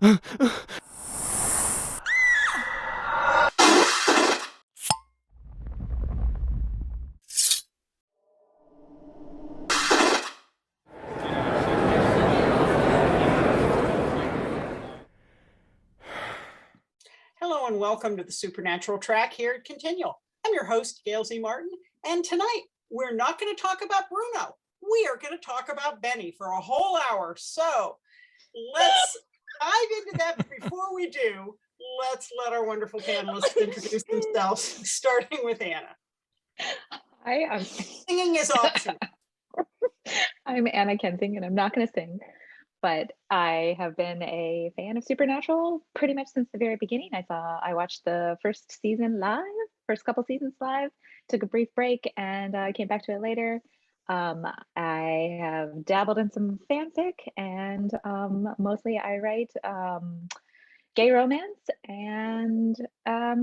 Hello and welcome to the Supernatural Track here at Continual. I'm your host, Gail Z. Martin, and tonight we're not going to talk about Bruno. We are going to talk about Benny for a whole hour. So let's dive into that. Before we do, let's let our wonderful panelists introduce themselves, starting with Anna. Hi, I'm Singing is optional. I'm Anna Kensing, and I'm not going to sing, but I have been a fan of Supernatural pretty much since the very beginning. I watched the first couple seasons live, took a brief break, and I came back to it later. I have dabbled in some fanfic, and mostly I write gay romance, and a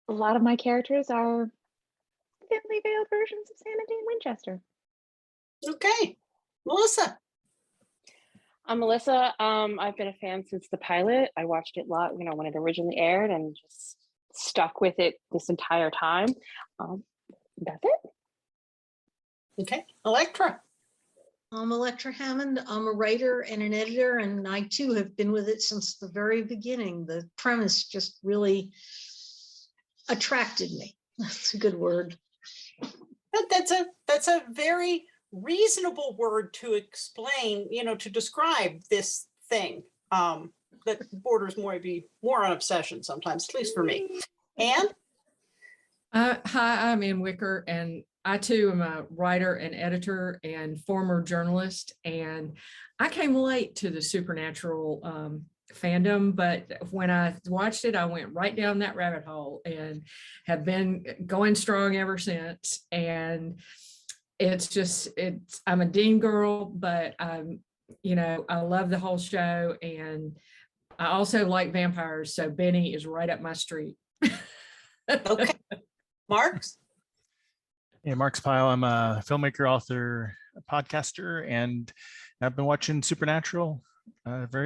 lot of my characters are thinly veiled versions of Sam and Dean Winchester. Okay, Melissa. I'm Melissa. I've been a fan since the pilot. I watched it live, when it originally aired, and just stuck with it this entire time. That's it. Okay, Elektra. I'm Elektra Hammond. I'm a writer and an editor, and I too have been with it since the very beginning. The premise just really attracted me. That's a good word. That's a very reasonable word to explain, to describe this thing that borders more on obsession sometimes, at least for me. And hi, I'm in Wicker, and I too am a writer and editor and former journalist, and I came late to the Supernatural fandom, but when I watched it, I went right down that rabbit hole and have been going strong ever since. And I'm a Dean girl, but I love the whole show, and I also like vampires, so Benny is right up my street. Okay, Marx. Yeah, Marx Pyle. I'm a filmmaker, author, podcaster, and I've been watching Supernatural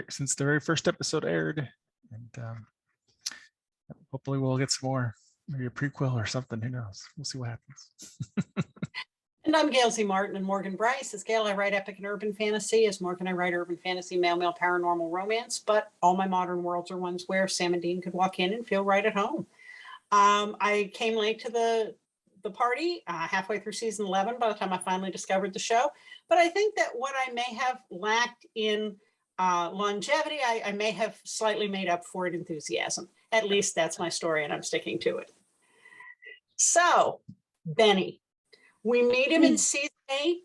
since the very first episode aired, and hopefully we'll get some more, maybe a prequel or something. Who knows? We'll see what happens. And I'm Gail Z. Martin, and Morgan Bryce. As Gail, I write epic and urban fantasy. As Morgan, I write urban fantasy, male paranormal romance. But all my modern worlds are ones where Sam and Dean could walk in and feel right at home. I came late to the party halfway through season 11 by the time I finally discovered the show. But I think that what I may have lacked in longevity, I may have slightly made up for it enthusiasm. At least that's my story, and I'm sticking to it. So, Benny. We meet him in season 8.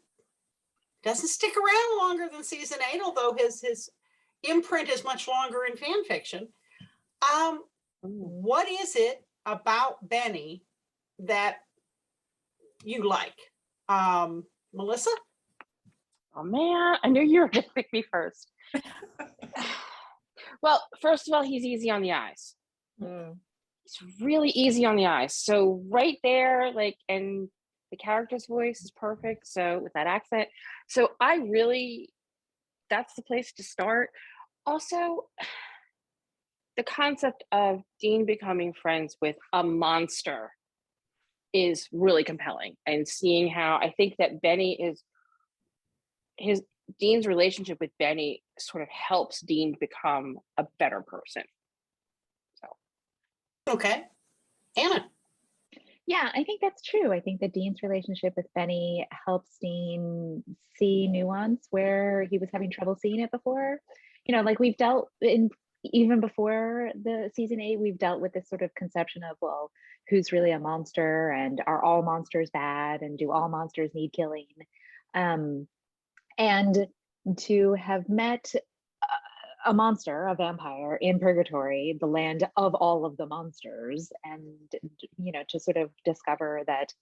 Doesn't stick around longer than season 8, although his imprint is much longer in fan fiction. What is it about Benny that you like? Melissa? Oh man, I knew you were going to pick me first. Well, first of all, he's easy on the eyes. He's really easy on the eyes. So right there, and the character's voice is perfect. So with that accent, so that's the place to start. Also, the concept of Dean becoming friends with a monster is really compelling, and seeing how I think that Dean's relationship with Benny sort of helps Dean become a better person. So. Okay. Anna. Yeah, I think that's true. I think that Dean's relationship with Benny helps Dean see nuance where he was having trouble seeing it before. We've dealt in, even before the season 8, we've dealt with this sort of conception of, well, who's really a monster, and are all monsters bad, and do all monsters need killing? And to have met a monster, a vampire in purgatory, the land of all of the monsters, and to sort of discover that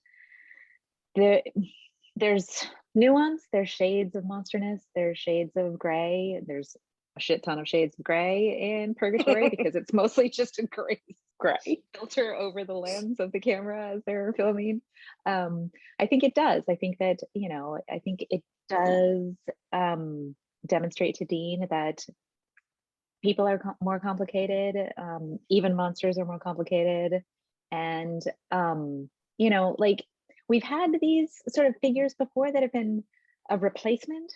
there's nuance, there's shades of monsterness, there's shades of gray, there's a shit ton of shades of gray in purgatory because it's mostly just a gray filter over the lens of the camera as they're filming. I think it does. I think that, I think it does demonstrate to Dean that people are more complicated. Even monsters are more complicated. And, you know, like we've had these sort of figures before that have been a replacement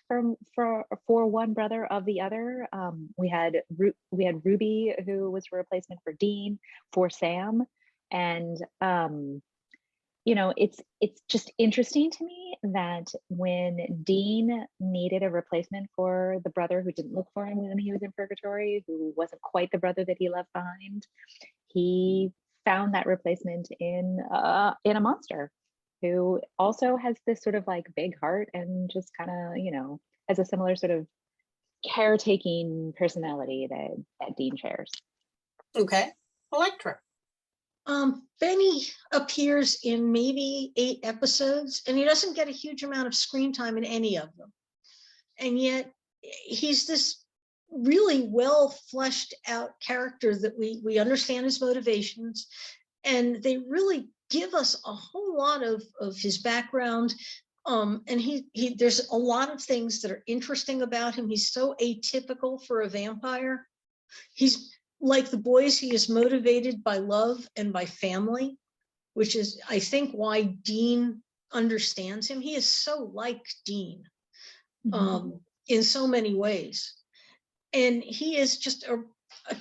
for one brother of the other. We had Ruby, who was a replacement for Dean, for Sam. And, you know, it's just interesting to me that when Dean needed a replacement for the brother who didn't look for him when he was in purgatory, who wasn't quite the brother that he left behind, he found that replacement in a monster who also has this sort of like big heart and just kind of, you know, has a similar sort of caretaking personality that Dean shares. Okay. Elektra. Benny appears in maybe 8 episodes, and he doesn't get a huge amount of screen time in any of them. And yet he's this really well fleshed out character that we understand his motivations, and they really give us a whole lot of his background. And he there's a lot of things that are interesting about him. He's so atypical for a vampire. He's like the boys, he is motivated by love and by family, which is, I think, why Dean understands him. He is so like Dean in so many ways. And he is just a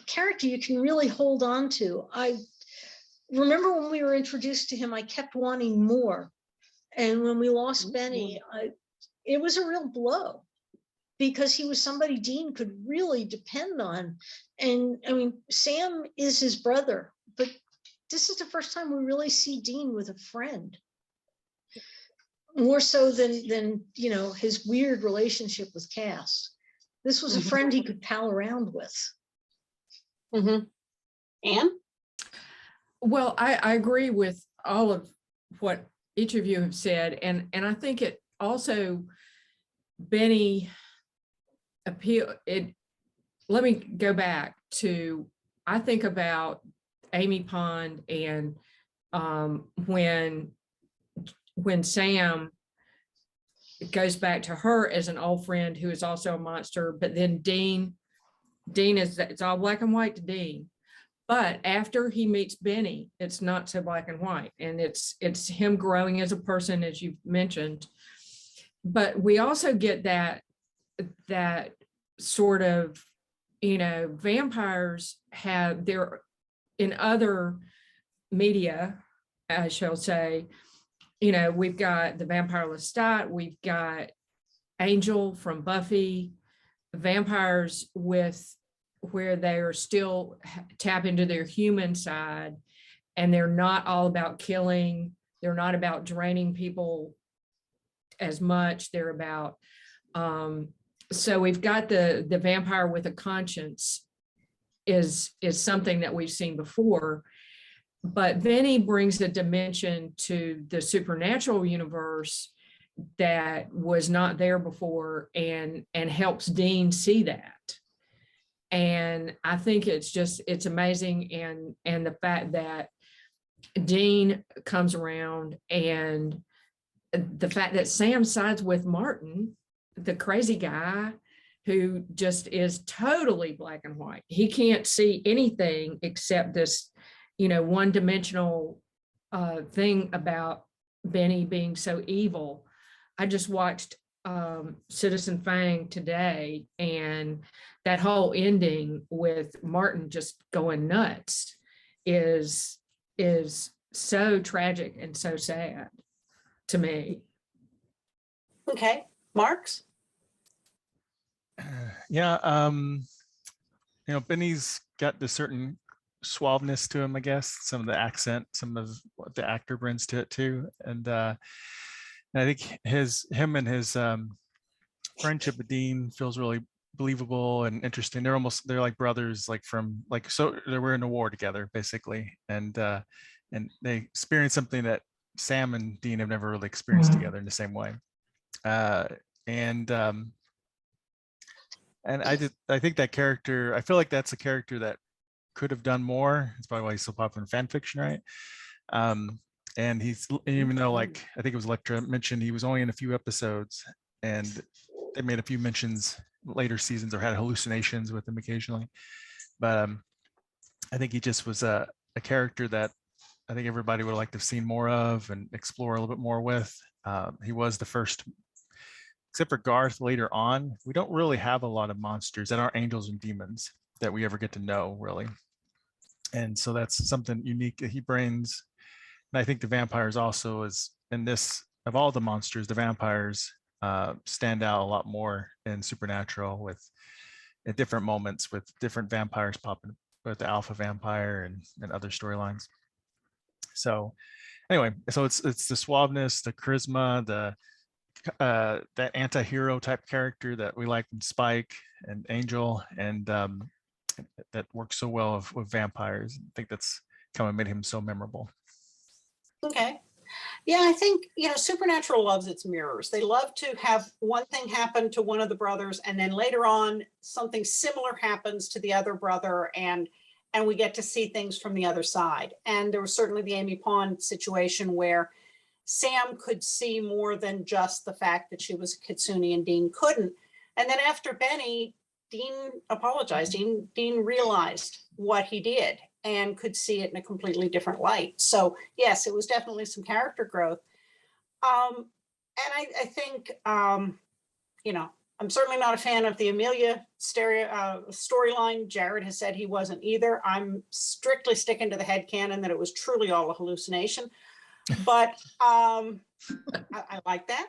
character you can really hold on to. I remember when we were introduced to him, I kept wanting more. And when we lost Benny, it was a real blow, because he was somebody Dean could really depend on. And I mean, Sam is his brother, but this is the first time we really see Dean with a friend. More so than you know, his weird relationship with Cass. This was a friend he could pal around with. Anne? Well, I agree with all of what each of you have said. And I think it also, Benny let me go back to, I think about Amy Pond and when Sam goes back to her as an old friend who is also a monster, but then Dean is, it's all black and white to Dean. But after he meets Benny, it's not so black and white. And it's him growing as a person, as you mentioned. But we also get that sort of, you know, vampires have their, in other media, I shall say, you know, we've got the vampire Lestat, we've got Angel from Buffy, vampires with where they're still tap into their human side, and they're not all about killing, they're not about draining people as much, they're about so we've got the vampire with a conscience is something that we've seen before, but Benny brings a dimension to the supernatural universe that was not there before, and helps Dean see that. And I think it's amazing, and the fact that Dean comes around, and the fact that Sam sides with Martin, the crazy guy who just is totally black and white. He can't see anything except this, you know, one-dimensional thing about Benny being so evil. I just watched Citizen Fang today, and that whole ending with Martin just going nuts is so tragic and so sad to me. Okay. Marx? Yeah, you know, Benny's got this certain suaveness to him, I guess, some of the accent, some of what the actor brings to it too. And I think him and his friendship with Dean feels really believable and interesting. They're like brothers, like from like, so they were in a war together basically, and they experienced something that Sam and Dean have never really experienced together in the same way. And I think that character, I feel like that's a character that could have done more. It's probably why he's so popular in fan fiction, right? And he's, even though, like, I think it was Elektra mentioned, he was only in a few episodes, and they made a few mentions later seasons or had hallucinations with him occasionally. But I think he just was a character that I think everybody would like to have seen more of and explore a little bit more with. He was the first, except for Garth later on, we don't really have a lot of monsters that aren't angels and demons that we ever get to know, really. And so that's something unique that he brings. And I think the vampires also is in this, of all the monsters, the vampires stand out a lot more in Supernatural with at different moments with different vampires popping with the alpha vampire and other storylines. So anyway, so it's the suaveness, the charisma, that anti-hero type character that we like from Spike and Angel, and that works so well with vampires. I think that's kind of made him so memorable. Okay. Yeah, I think, Supernatural loves its mirrors. They love to have one thing happen to one of the brothers, and then later on, something similar happens to the other brother, and we get to see things from the other side. And there was certainly the Amy Pond situation where Sam could see more than just the fact that she was a Kitsune and Dean couldn't. And then after Benny, Dean apologized. Dean realized what he did and could see it in a completely different light. So yes, it was definitely some character growth. And I think, I'm certainly not a fan of the Amelia storyline. Jared has said he wasn't either. I'm strictly sticking to the headcanon that it was truly all a hallucination. But I like that.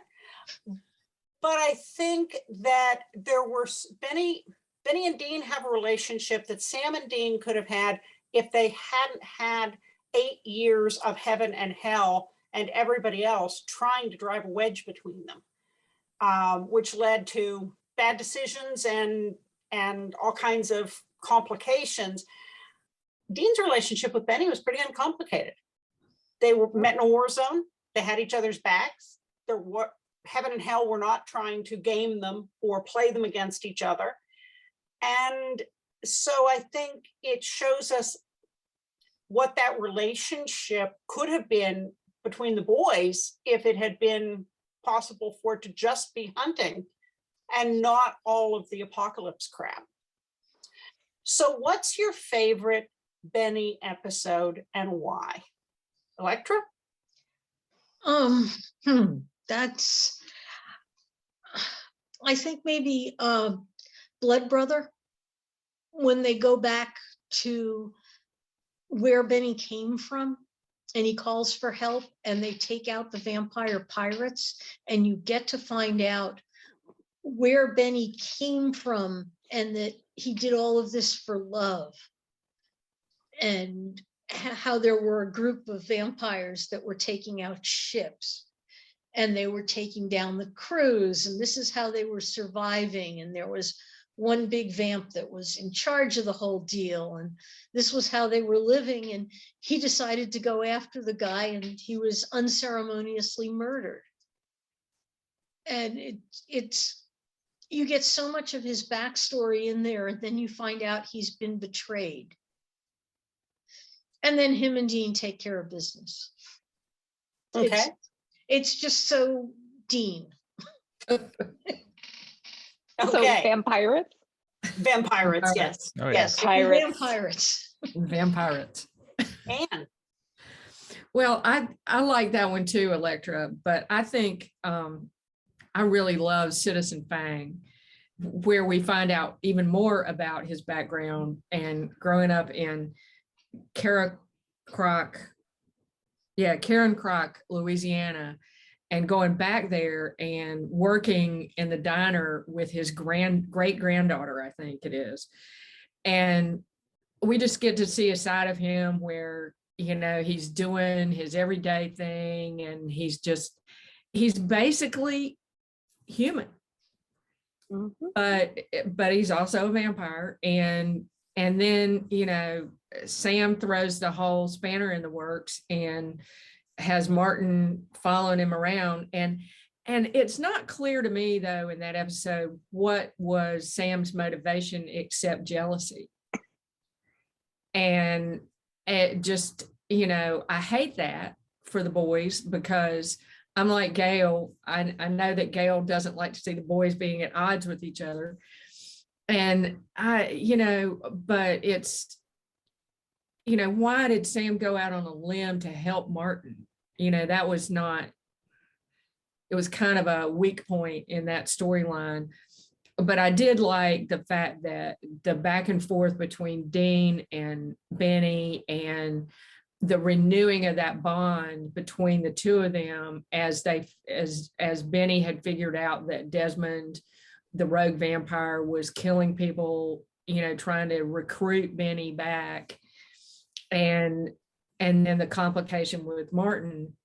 But I think that there were Benny and Dean have a relationship that Sam and Dean could have had if they hadn't had 8 years of heaven and hell and everybody else trying to drive a wedge between them, which led to bad decisions and all kinds of complications. Dean's relationship with Benny was pretty uncomplicated. They were met in a war zone. They had each other's backs. Heaven and hell were not trying to game them or play them against each other. And so I think it shows us what that relationship could have been between the boys if it had been possible for it to just be hunting and not all of the apocalypse crap. So what's your favorite Benny episode and why? Elektra? That's, I think maybe Blood Brother, when they go back to where Benny came from and he calls for help and they take out the vampire pirates, and you get to find out where Benny came from and that he did all of this for love, and how there were a group of vampires that were taking out ships and they were taking down the crews, and this is how they were surviving, and there was one big vamp that was in charge of the whole deal, and this was how they were living, and he decided to go after the guy and he was unceremoniously murdered. And it's you get so much of his backstory in there, and then you find out he's been betrayed, and then him and Dean take care of business. Okay. It's just so Dean. So Okay. vampires? Vampirates, yes. Oh, yeah. Yes. Pirates. Vampires. Vampires. And Well, I like that one too, Elektra, but I think I really love Citizen Fang, where we find out even more about his background and growing up in Karen Croc, Louisiana, and going back there and working in the diner with his great granddaughter, I think it is. And we just get to see a side of him where, he's doing his everyday thing, and he's basically human. Mm-hmm. But he's also a vampire. And then, Sam throws the whole spanner in the works and has Martin following him around. And it's not clear to me, though, in that episode, what was Sam's motivation except jealousy. And it just, I hate that for the boys, because I'm like Gail. I know that Gail doesn't like to see the boys being at odds with each other, And but it's, why did Sam go out on a limb to help Martin? That was not, it was kind of a weak point in that storyline. But I did like the fact that the back and forth between Dean and Benny and the renewing of that bond between the two of them as Benny had figured out that Desmond, the rogue vampire, was killing people, trying to recruit Benny back. And then the complication with Martin,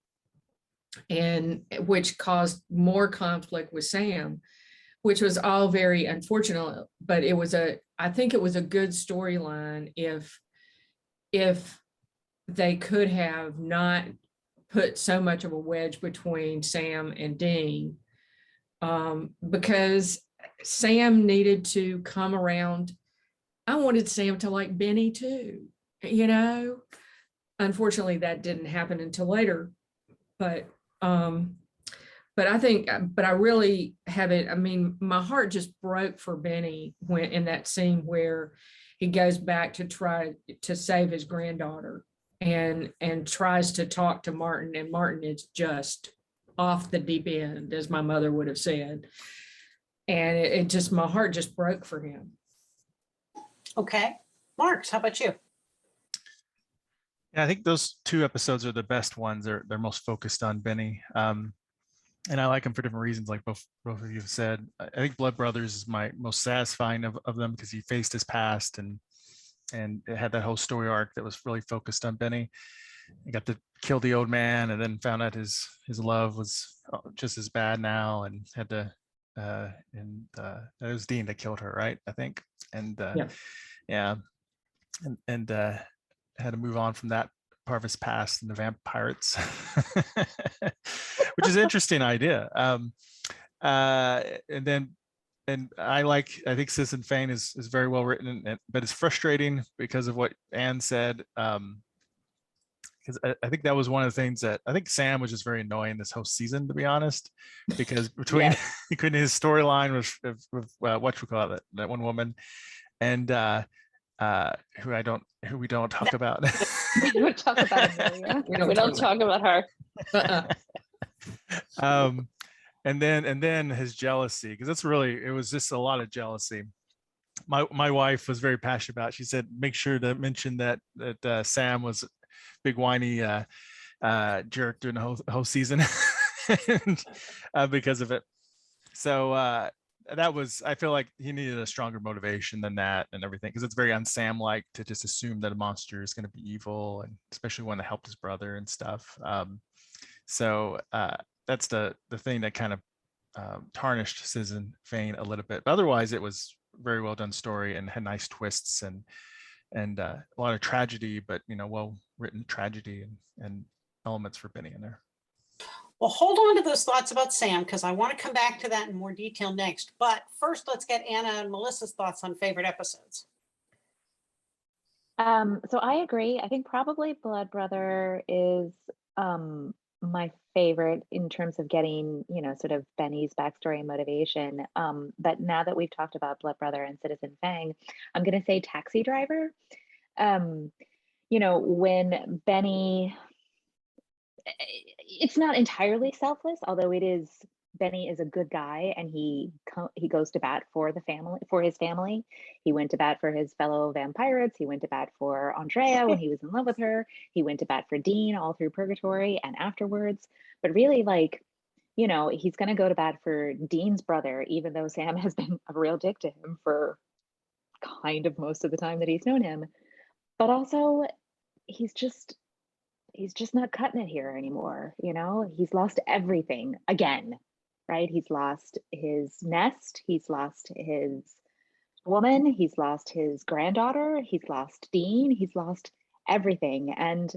and which caused more conflict with Sam, which was all very unfortunate, but I think it was a good storyline if they could have not put so much of a wedge between Sam and Dean, because Sam needed to come around. I wanted Sam to like Benny too, Unfortunately, that didn't happen until later, but I really haven't. I mean, my heart just broke for Benny when in that scene where he goes back to try to save his granddaughter and tries to talk to Martin, and Martin is just off the deep end, as my mother would have said. And it just, my heart just broke for him. Okay. Marx, how about you? Yeah, I think those two episodes are the best ones. They're most focused on Benny. And I like them for different reasons, like both of you have said. I think Blood Brothers is my most satisfying of them because he faced his past and it had that whole story arc that was really focused on Benny. He got to kill the old man and then found out his love was just as bad now, and had to it was Dean that killed her, right? I think. And yeah, and had to move on from that part of his past and the vampires, which is an interesting idea. And I think Citizen Fane is very well written, but it's frustrating because of what Anne said. Because I think that was one of the things that I think Sam was just very annoying this whole season, to be honest, because between his storyline with what we call it, that one woman, and who we don't talk about. We don't talk about Amelia. We don't talk about her. And then his jealousy, because it was just a lot of jealousy. My wife was very passionate about it. She said, make sure to mention that Sam was a big whiny jerk during the whole season because of it. So I feel like he needed a stronger motivation than that and everything, because it's very un-Sam-like to just assume that a monster is going to be evil, and especially when it helped his brother and stuff. So that's the thing that kind of tarnished Citizen Fane a little bit. But otherwise, it was very well done story and had nice twists and a lot of tragedy, but well written tragedy and elements for Benny in there. Well, hold on to those thoughts about Sam, because I want to come back to that in more detail next. But first, let's get Anna and Melissa's thoughts on favorite episodes. So I agree. I think probably Blood Brother is my favorite in terms of getting, sort of Benny's backstory and motivation. But now that we've talked about Blood Brother and Citizen Fang, I'm going to say Taxi Driver. When Benny, it's not entirely selfless, although Benny is a good guy, and he goes to bat for his family. He went to bat for his fellow vampirates. He went to bat for Andrea when he was in love with her. He went to bat for Dean all through Purgatory and afterwards. But really, he's going to go to bat for Dean's brother, even though Sam has been a real dick to him for kind of most of the time that he's known him. But also, he's just not cutting it here anymore. He's lost everything again, right? He's lost his nest. He's lost his woman. He's lost his granddaughter. He's lost Dean. He's lost everything. And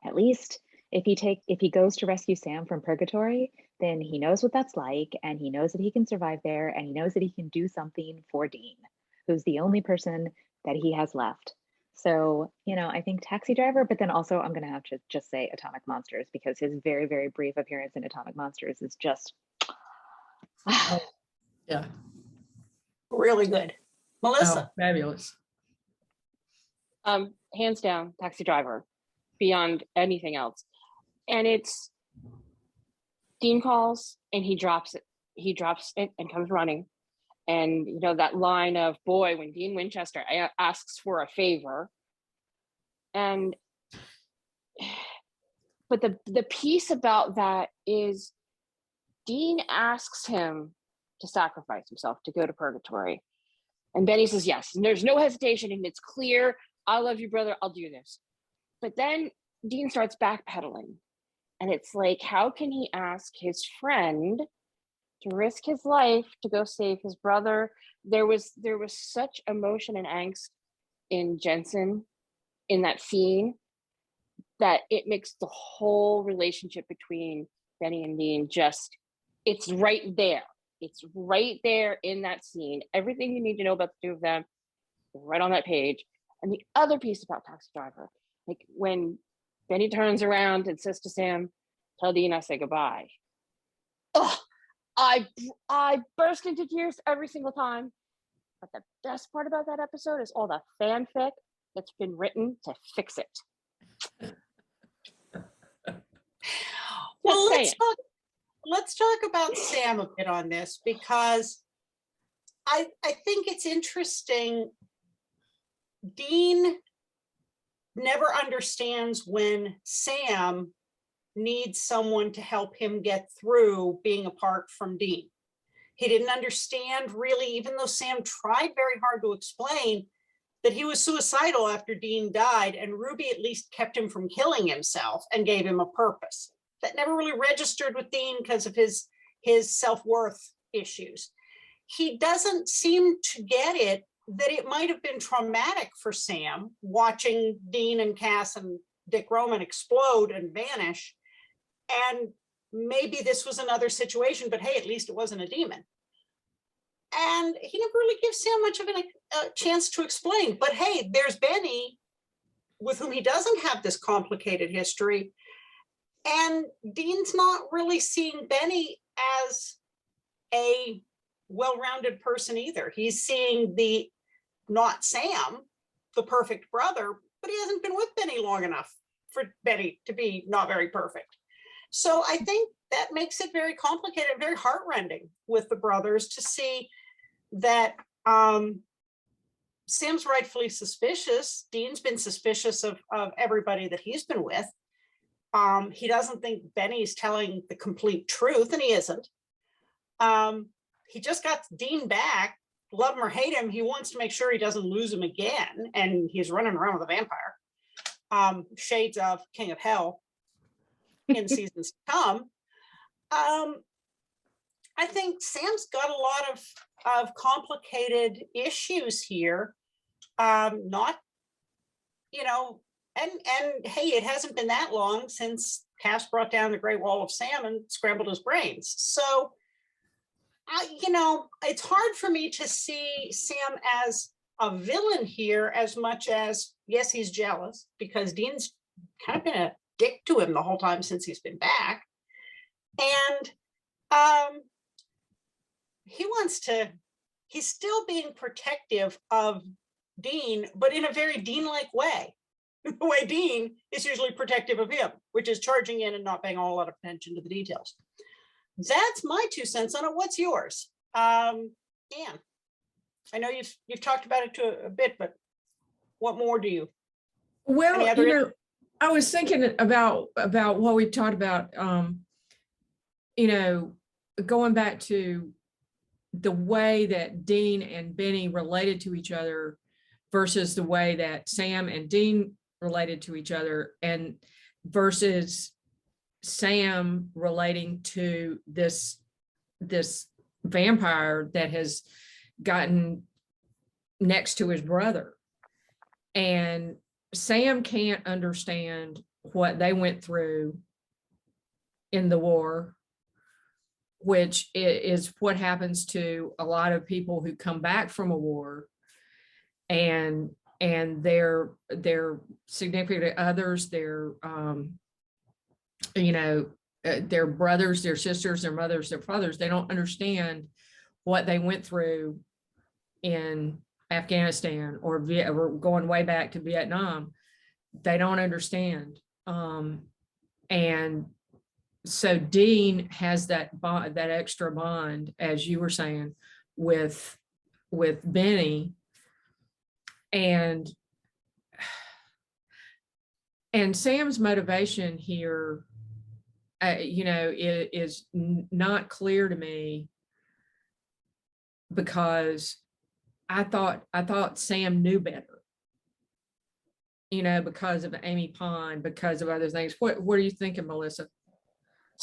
at least if he goes to rescue Sam from Purgatory, then he knows what that's like, and he knows that he can survive there, and he knows that he can do something for Dean, who's the only person that he has left. So, I think Taxi Driver, but then also I'm going to have to just say Atomic Monsters, because his very, very brief appearance in Atomic Monsters is just... Yeah. Really good. Melissa. Oh, fabulous. Hands down, Taxi Driver, beyond anything else. And it's Dean calls and he drops it. He drops it and comes running. And you know that line of, boy, when Dean Winchester asks for a favor. And but the piece about that is Dean asks him to sacrifice himself, to go to purgatory. And Benny says yes. And there's no hesitation, and it's clear, I love you, brother, I'll do this. But then Dean starts backpedaling. And it's like, how can he ask his friend to risk his life to go save his brother? There was such emotion and angst in Jensen in that scene that it makes the whole relationship between Benny and Dean just, it's right there. It's right there in that scene. Everything you need to know about the two of them is right on that page. And the other piece about Taxi Driver, like when Benny turns around and says to Sam, tell Dean I say goodbye. Oh, I burst into tears every single time. But the best part about that episode is all the fanfic that's been written to fix it. Well, let's talk about Sam a bit on this, because I think it's interesting. Dean never understands when Sam needs someone to help him get through being apart from Dean. He didn't understand really, even though Sam tried very hard to explain that he was suicidal after Dean died, and Ruby at least kept him from killing himself and gave him a purpose. That never really registered with Dean because of his self-worth issues. He doesn't seem to get it that it might have been traumatic for Sam watching Dean and Cass and Dick Roman explode and vanish. And maybe this was another situation, but hey, at least it wasn't a demon. And he never really gives Sam much of a chance to explain. But hey, there's Benny, with whom he doesn't have this complicated history. And Dean's not really seeing Benny as a well-rounded person either. He's seeing not Sam, the perfect brother, but he hasn't been with Benny long enough for Benny to be not very perfect. So I think that makes it very complicated, very heartrending with the brothers to see that Sam's rightfully suspicious. Dean's been suspicious of everybody that he's been with. He doesn't think Benny's telling the complete truth, and he isn't. He just got Dean back. Love him or hate him, he wants to make sure he doesn't lose him again, and he's running around with a vampire. Shades of King of Hell in seasons to come. I think Sam's got a lot of complicated issues here. Not, and hey, it hasn't been that long since Cass brought down the Great Wall of Sam and scrambled his brains. So, it's hard for me to see Sam as a villain here as much as, yes, he's jealous because Dean's kind of been a dick to him the whole time since he's been back. And he's still being protective of Dean, but in a very Dean-like way. The way Dean is usually protective of him, which is charging in and not paying a whole lot of attention to the details. That's my 2 cents on it. What's yours? Anne, I know you've talked about it a bit, but what more do you? Well, I was thinking about what we talked about, going back to the way that Dean and Benny related to each other versus the way that Sam and Dean related to each other, and versus Sam relating to this vampire that has gotten next to his brother. And Sam can't understand what they went through in the war, which is what happens to a lot of people who come back from a war, and their significant others, their brothers, their sisters, their mothers, their fathers, they don't understand what they went through in Afghanistan or going way back to Vietnam. They don't understand. And so Dean has that bond, that extra bond, as you were saying, with Benny, and Sam's motivation here, is not clear to me, because I thought Sam knew better, because of Amy Pond, because of other things. What are you thinking, Melissa?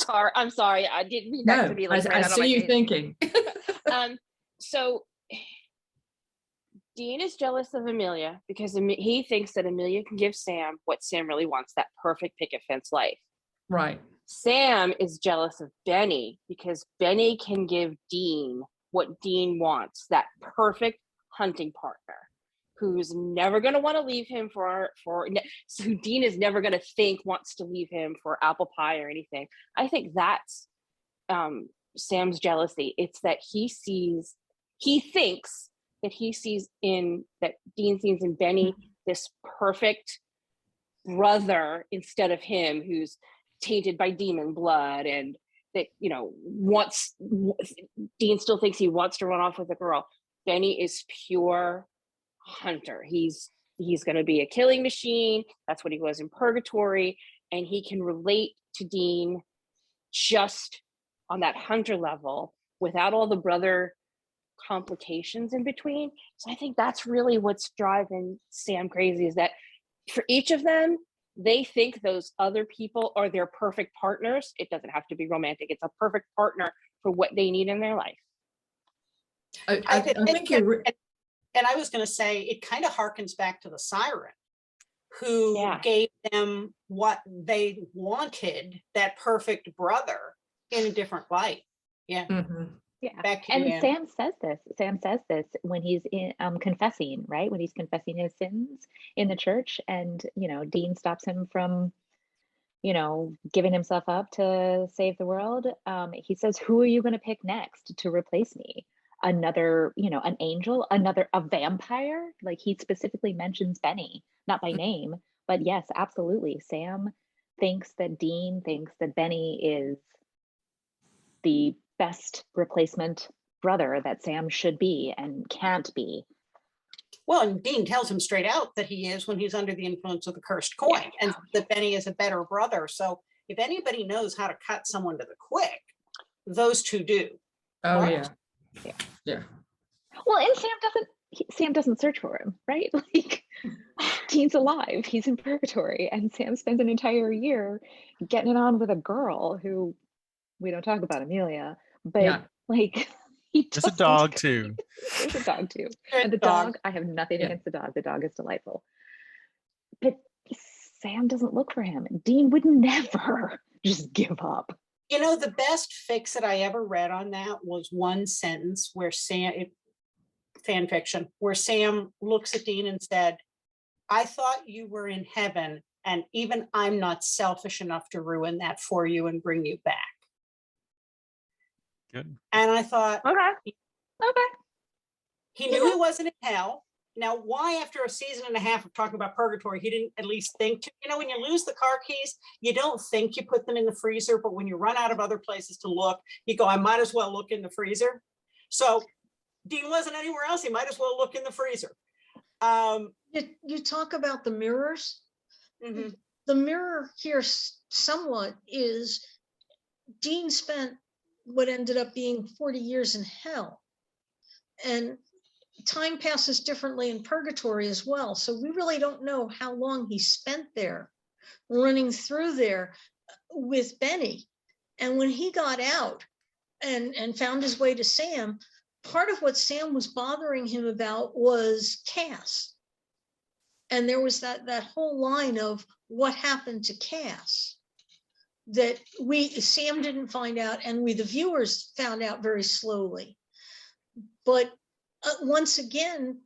I'm sorry. I didn't mean that to be like I see you thinking. So Dean is jealous of Amelia because he thinks that Amelia can give Sam what Sam really wants, that perfect picket fence life. Right. Sam is jealous of Benny because Benny can give Dean what Dean wants, that perfect hunting partner who's never going to want to leave him so Dean is never going to wants to leave him for apple pie or anything. I think that's Sam's jealousy. It's that Dean sees in Benny this perfect brother instead of him, who's tainted by demon blood, and that Dean still thinks he wants to run off with a girl. Benny is pure hunter. He's going to be a killing machine. That's what he was in Purgatory, and he can relate to Dean just on that hunter level without all the brother complications in between. So I think that's really what's driving Sam crazy, is that for each of them, they think those other people are their perfect partners. It doesn't have to be romantic. It's a perfect partner for what they need in their life. I think you're. And I was going to say, it kind of harkens back to the Siren, who gave them what they wanted, that perfect brother, in a different light. Yeah. Mm-hmm. Yeah. And Sam says this when he's confessing, right? When he's confessing his sins in the church, and, Dean stops him from, giving himself up to save the world. He says, who are you going to pick next to replace me? Another, an angel, a vampire? Like, he specifically mentions Benny, not by name, but yes, absolutely. Sam thinks that Dean thinks that Benny is the best replacement brother that Sam should be and can't be. Well, and Dean tells him straight out that he is when he's under the influence of the cursed coin, and that Benny is a better brother. So if anybody knows how to cut someone to the quick, those two do. Oh, right? Yeah. Well, and Sam doesn't search for him, right? Like, Dean's alive, he's in purgatory, and Sam spends an entire year getting it on with a girl who, we don't talk about Amelia, but like, there's a dog too. There's a dog too. And the dog, I have nothing against the dog. The dog is delightful. But Sam doesn't look for him. Dean would never just give up. The best fix that I ever read on that was one sentence where fan fiction, where Sam looks at Dean and said, I thought you were in heaven, and even I'm not selfish enough to ruin that for you and bring you back. Good. And I thought, okay. He knew he wasn't in hell. Now, why, after a season and a half of talking about purgatory, he didn't at least think to, when you lose the car keys, you don't think you put them in the freezer, but when you run out of other places to look, you go, I might as well look in the freezer. So Dean wasn't anywhere else. He might as well look in the freezer. You talk about the mirrors. Mm-hmm. The mirror here somewhat is Dean spent what ended up being 40 years in hell. And time passes differently in purgatory as well. So we really don't know how long he spent there, running through there with Benny. And when he got out and found his way to Sam, part of what Sam was bothering him about was Cass. And there was that whole line of what happened to Cass that Sam didn't find out, and we, the viewers, found out very slowly. But once again,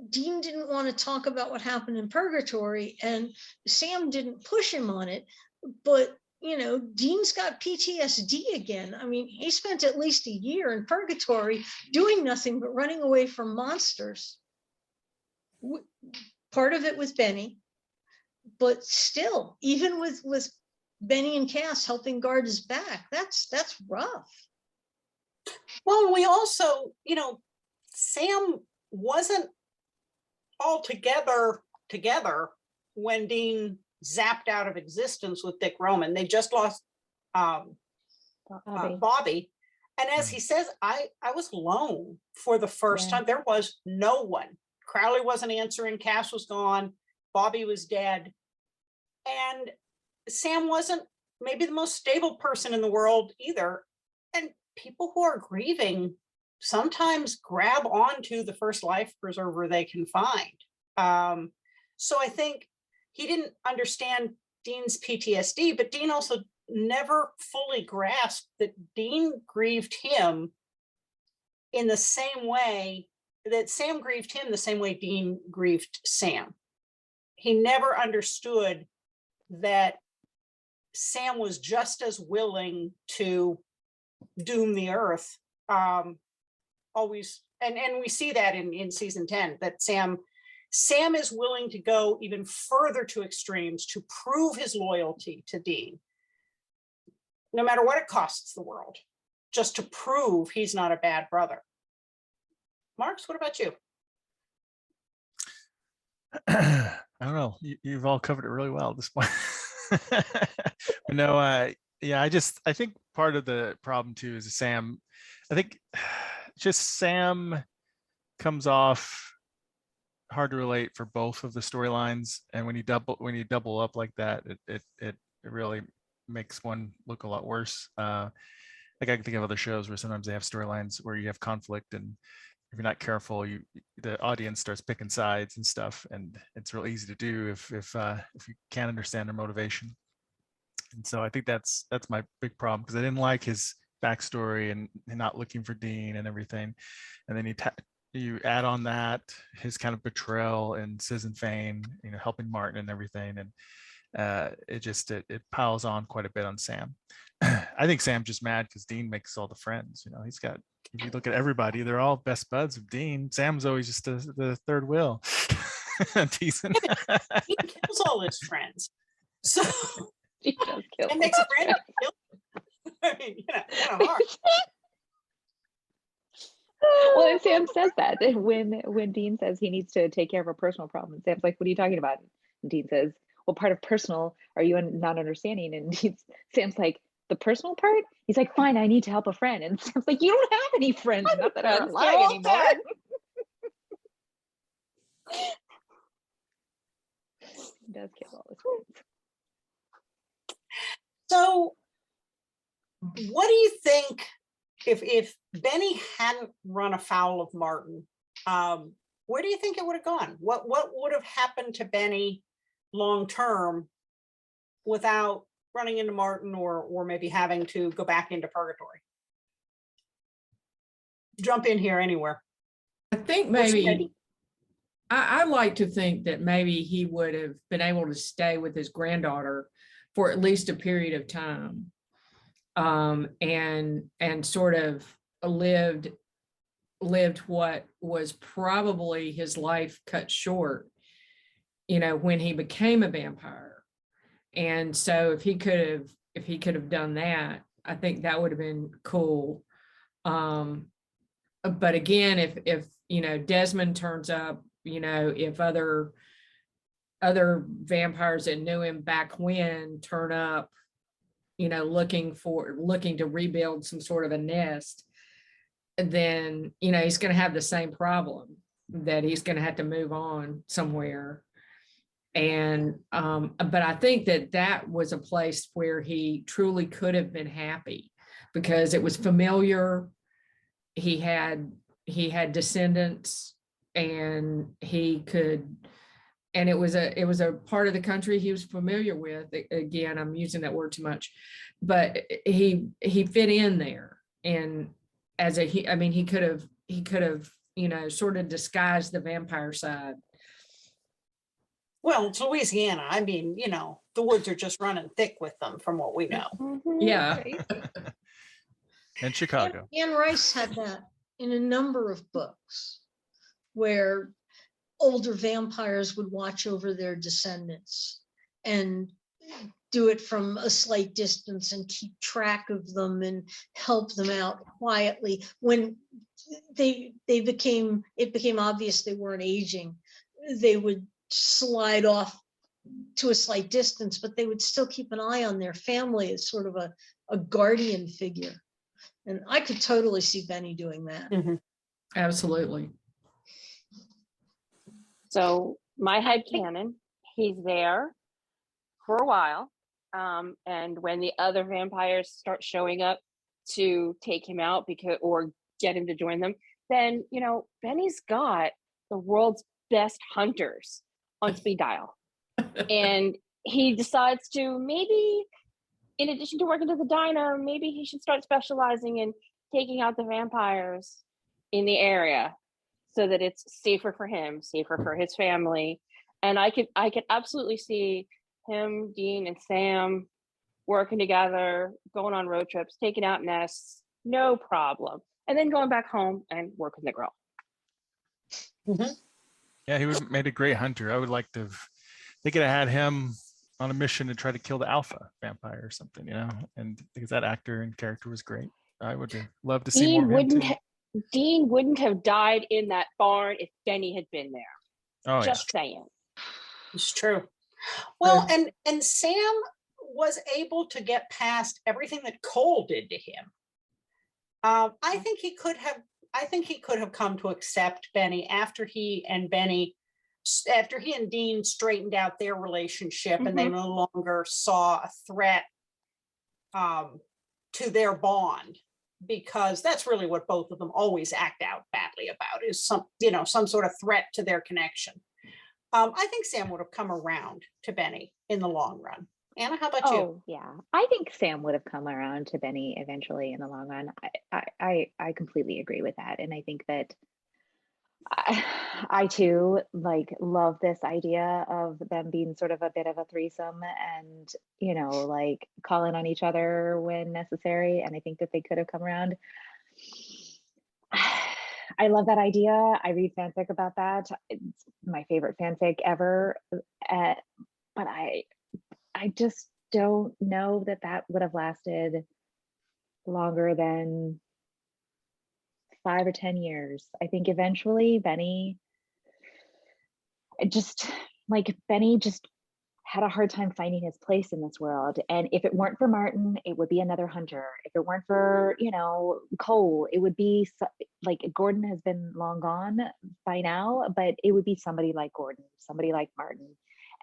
Dean didn't want to talk about what happened in purgatory, and Sam didn't push him on it. But, Dean's got PTSD again. I mean, he spent at least a year in purgatory doing nothing but running away from monsters. part of it was Benny, but still, even with Benny and Cass helping guard his back, that's rough. Well, we also, Sam wasn't all together when Dean zapped out of existence with Dick Roman. They just lost Bobby. And as he says, I was alone for the first time. There was no one. Crowley wasn't answering. Cass was gone. Bobby was dead. And Sam wasn't maybe the most stable person in the world either. And people who are grieving sometimes grab onto the first life preserver they can find. So I think he didn't understand Dean's PTSD, but Dean also never fully grasped that Dean grieved him in the same way that Sam grieved him, the same way Dean grieved Sam. He never understood that Sam was just as willing to doom the earth, always, and we see that in season 10, that Sam is willing to go even further to extremes to prove his loyalty to Dean, no matter what it costs the world, just to prove he's not a bad brother. Marx, what about you? I don't know. You've all covered it really well at this point. Yeah, I think part of the problem too is Sam. I think just Sam comes off hard to relate for both of the storylines, and when you double up like that, it really makes one look a lot worse. Like I can think of other shows where sometimes they have storylines where you have conflict, and if you're not careful, the audience starts picking sides and stuff, and it's real easy to do if you can't understand their motivation. And so I think that's my big problem, because I didn't like his backstory and not looking for Dean and everything, and then you add on that his kind of betrayal and Sis and Fane, helping Martin and everything, and it piles on quite a bit on Sam. I think Sam's just mad because Dean makes all the friends. He's got, if you look at everybody, they're all best buds of Dean. Sam's always just the third wheel. Decent. He kills all his friends. So He does kill. it makes a friend kill. I mean, kind of hard. Well, and Sam says that when Dean says he needs to take care of a personal problem, and Sam's like, "What are you talking about?" And Dean says, "Well, part of personal, are you not understanding?" And Sam's like, "The personal part?" He's like, "Fine, I need to help a friend." And Sam's like, "You don't have any friends. Not that I'm lying anymore." He does kill all his friends. So what do you think, if Benny hadn't run afoul of Martin, where do you think it would have gone? What would have happened to Benny long term without running into Martin, or maybe having to go back into purgatory? Jump in here anywhere. I think maybe I like to think that maybe he would have been able to stay with his granddaughter for at least a period of time, and sort of lived what was probably his life cut short, when he became a vampire. And so if he could have done that, I think that would have been cool. But again, if Desmond turns up, if other vampires that knew him back when turn up, looking to rebuild some sort of a nest, then he's going to have the same problem, that he's going to have to move on somewhere. And but I think that was a place where he truly could have been happy, because it was familiar. He had descendants, and it was a part of the country he was familiar with. Again, I'm using that word too much, but he fit in there. And he could have sort of disguised the vampire side. Well, it's Louisiana. I mean, the woods are just running thick with them, from what we know. Yeah. And Chicago. Anne Rice had that in a number of books, where older vampires would watch over their descendants and do it from a slight distance and keep track of them and help them out quietly. When it became obvious they weren't aging, they would slide off to a slight distance, but they would still keep an eye on their family as sort of a guardian figure. And I could totally see Benny doing that. Mhm. Absolutely. So my headcanon, he's there for a while. And when the other vampires start showing up to take him out or get him to join them, then, Benny's got the world's best hunters on speed dial. And he decides to maybe, in addition to working to the diner, maybe he should start specializing in taking out the vampires in the area so that it's safer for him, safer for his family. And I could absolutely see him, Dean, and Sam working together, going on road trips, taking out nests, no problem. And then going back home and working the grill. Mhm. Yeah, he would have made a great hunter. I would like to have, they could have had him on a mission to try to kill the alpha vampire or something, and because that actor and character was great. I would have loved to see more of him too. Dean wouldn't have died in that barn if Benny had been there. Oh, Just saying. It's true. Well, and Sam was able to get past everything that Cole did to him. I think he could have come to accept Benny after he and Dean straightened out their relationship, and they no longer saw a threat to their bond, because that's really what both of them always act out badly about, is some sort of threat to their connection. I think Sam would have come around to Benny in the long run. Anna, how about you? Oh, yeah. I think Sam would have come around to Benny eventually in the long run. I completely agree with that. And I think that I too love this idea of them being sort of a bit of a threesome and, calling on each other when necessary. And I think that they could have come around. I love that idea. I read fanfic about that. It's my favorite fanfic ever. But I just don't know that would have lasted longer than 5 or 10 years. I think eventually Benny just had a hard time finding his place in this world. And if it weren't for Martin, it would be another hunter. If it weren't for, Cole, it would be Gordon has been long gone by now, but it would be somebody like Gordon, somebody like Martin,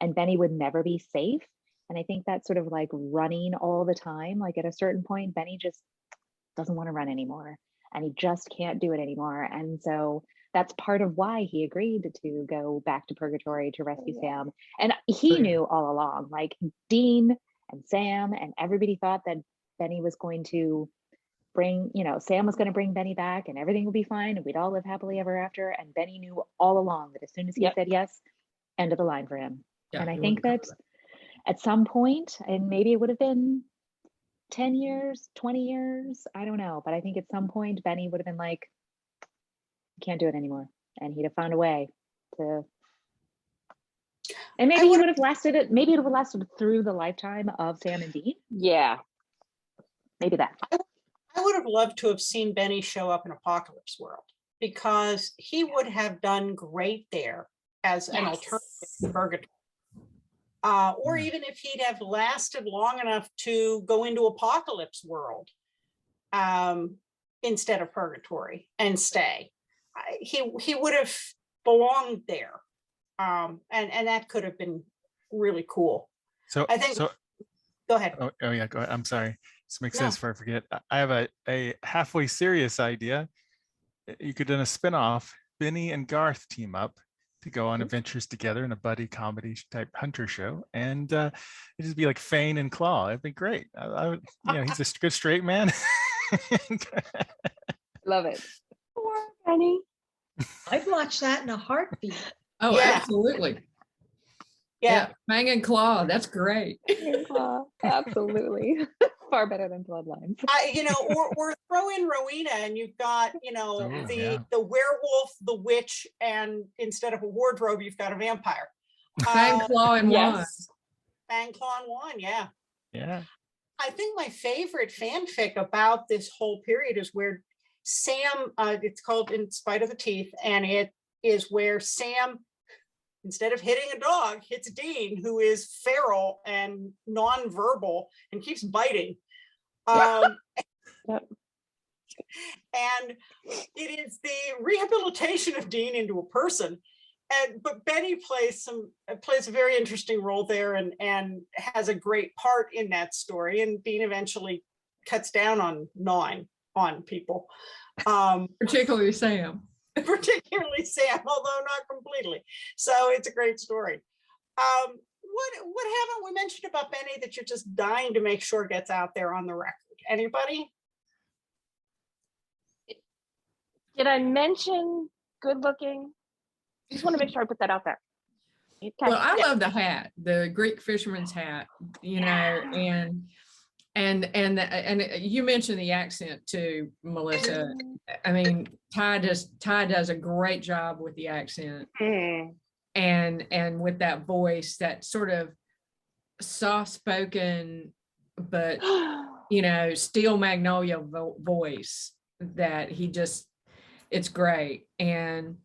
and Benny would never be safe. And I think that's sort of running all the time. At a certain point, Benny just doesn't want to run anymore, and he just can't do it anymore. And so that's part of why he agreed to go back to Purgatory to rescue Sam. And he knew all along, Dean and Sam and everybody thought that Benny was going to bring, Sam was going to bring Benny back and everything would be fine and we'd all live happily ever after. And Benny knew all along that as soon as he said yes, end of the line for him. Yeah, and I think that at some point, and maybe it would have been 10 years, 20 years, I don't know. But I think at some point, Benny would have been like, can't do it anymore. And he'd have found a way to, and maybe it would have lasted through the lifetime of Sam and Dean. Yeah. Maybe that. I would have loved to have seen Benny show up in Apocalypse World, because he would have done great there as an alternative to Purgatory. Or even if he'd have lasted long enough to go into Apocalypse World instead of Purgatory and stay. He would have belonged there. And that could have been really cool. So I think, go ahead. Oh yeah, go ahead. I'm sorry. This makes sense before I forget. I have a halfway serious idea. You could do a spinoff. Benny and Garth team up to go on adventures together in a buddy comedy type hunter show, and it'd just be like Fane and Claw. It'd be great. I would, he's a good straight man. Love it. Poor Benny. I'd watch that in a heartbeat. Oh, Yeah. absolutely. Yeah. Fang and Claw. That's great. Absolutely. Far better than Bloodlines. Or throw in Rowena and you've got, Oh, the yeah. the werewolf, the witch, and instead of a wardrobe, you've got a vampire. Fang, claw, and wand. Yes. Fang, claw, and wand, yeah. Yeah. I think my favorite fanfic about this whole period is where Sam, it's called In Spite of the Teeth, and it is where Sam, instead of hitting a dog, hits Dean, who is feral and nonverbal and keeps biting. Yep. And it is the rehabilitation of Dean into a person. But Benny plays a very interesting role there and has a great part in that story. And Dean eventually cuts down on gnawing on people. Particularly Sam. Particularly Sam, although not completely. So it's a great story. What haven't we mentioned about Benny that you're just dying to make sure gets out there on the record? Anybody? Did I mention good looking? I just want to make sure I put that out there. Okay. Well, I love the hat, the Greek fisherman's hat, and you mentioned the accent too, Melissa. I mean, Ty does a great job with the accent, and with that voice, that sort of soft-spoken, but steel magnolia voice that it's great. And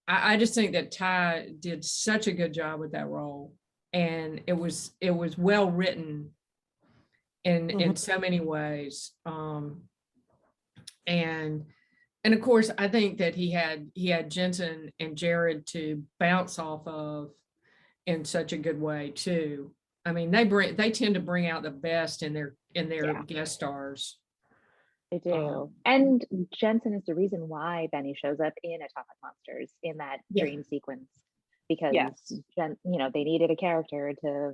I just think that Ty did such a good job with that role, and it was well written in so many ways. And of course, I think that he had Jensen and Jared to bounce off of in such a good way too. I mean, they tend to bring out the best in their guest stars. They do. And Jensen is the reason why Benny shows up in Atomic Monsters in that dream sequence, because they needed a character to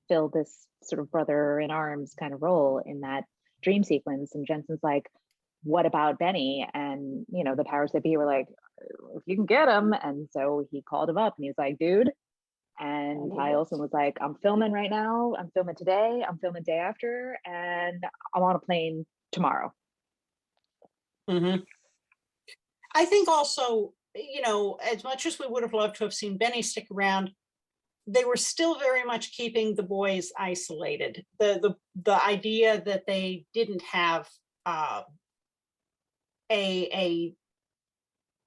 fill this sort of brother in arms kind of role in that dream sequence. And Jensen's like, what about Benny? And, the powers that be were like, if you can get him. And so he called him up and he's like, dude. And Ty Olson was like, I'm filming right now. I'm filming today. I'm filming day after. And I'm on a plane tomorrow. I think also, as much as we would have loved to have seen Benny stick around, they were still very much keeping the boys isolated. The idea that they didn't have a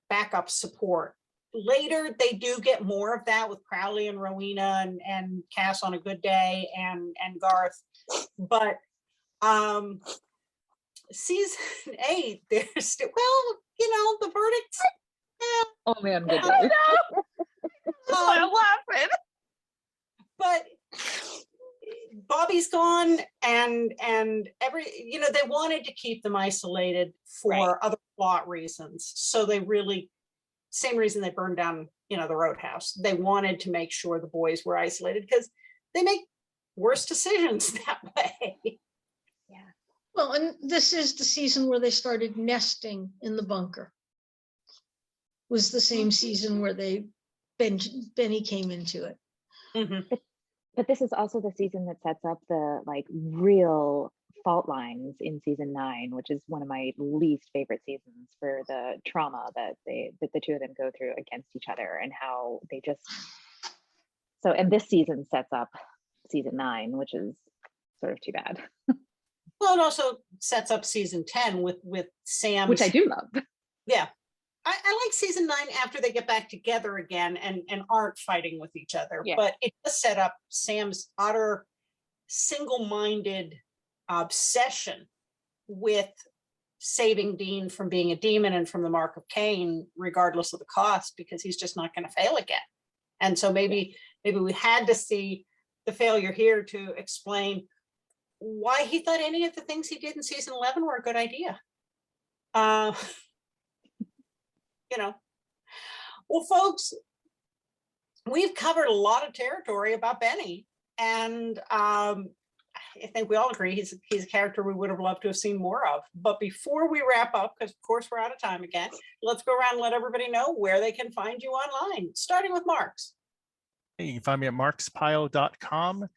backup support. Later, they do get more of that with Crowley and Rowena and Cass on a good day and Garth, but season 8, there's still, the verdict's only on good I days. know. That's why I'm laughing. But Bobby's gone and they wanted to keep them isolated for other plot reasons. So they really, same reason they burned down, the Roadhouse. They wanted to make sure the boys were isolated because they make worse decisions that way. Well, and this is the season where they started nesting in the bunker. Was the same season where Benny came into it. But this is also the season that sets up the real fault lines in season 9, which is one of my least favorite seasons for the trauma that the two of them go through against each other and how they just. So, and this season sets up season 9, which is sort of too bad. Well, it also sets up season 10 with Sam, which I do love. Yeah, I like season 9 after they get back together again and aren't fighting with each other. But it does set up Sam's utter single-minded obsession with saving Dean from being a demon and from the mark of Cain, regardless of the cost, because he's just not going to fail again. And so maybe we had to see the failure here to explain why he thought any of the things he did in season 11 were a good idea. Well, folks, we've covered a lot of territory about Benny, and I think we all agree he's a character we would have loved to have seen more of. But before we wrap up, because of course we're out of time again, let's go around and let everybody know where they can find you online, starting with Marx. Hey, you can find me at marxpyle.com.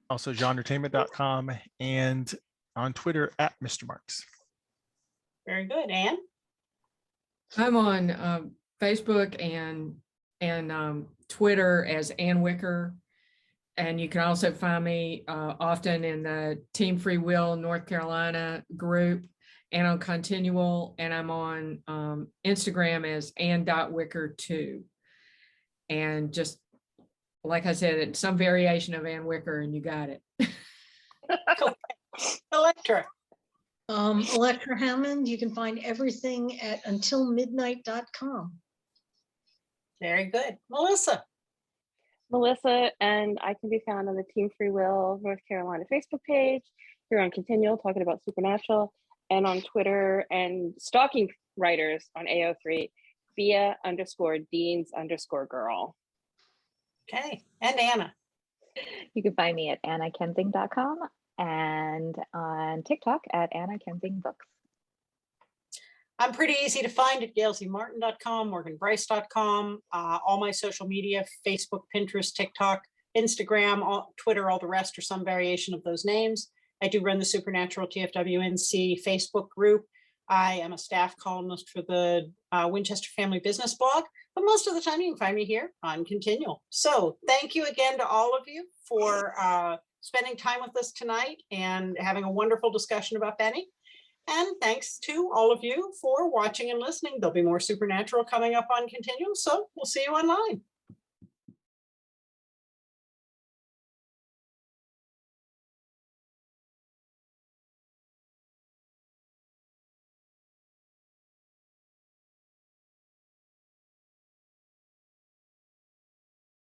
Also genretainment.com and on Twitter at Mr. Marx. Very good. Anne? I'm on Facebook and Twitter as Ann Wicker. And you can also find me often in the Team Free Will North Carolina group and on Continual. And I'm on Instagram as Ann.Wicker2. And just like I said, it's some variation of Ann Wicker, and you got it. Elektra? Elektra Hammond, you can find everything at untilmidnight.com. Very good. Melissa? Melissa, and I can be found on the Team Free Will North Carolina Facebook page, here on Continual talking about Supernatural, and on Twitter and stalking writers on AO3, Bia_Deans_girl. Okay. And Anna? You can find me at annakensing.com and on TikTok at annakensing_books. I'm pretty easy to find at gailcmartin.com, morganbryce.com, all my social media, Facebook, Pinterest, TikTok, Instagram, Twitter, all the rest are some variation of those names. I do run the Supernatural TFWNC Facebook group. I am a staff columnist for the Winchester Family Business blog, but most of the time you can find me here on Continual. So thank you again to all of you for spending time with us tonight and having a wonderful discussion about Benny. And thanks to all of you for watching and listening. There'll be more Supernatural coming up on Continual, so we'll see you online.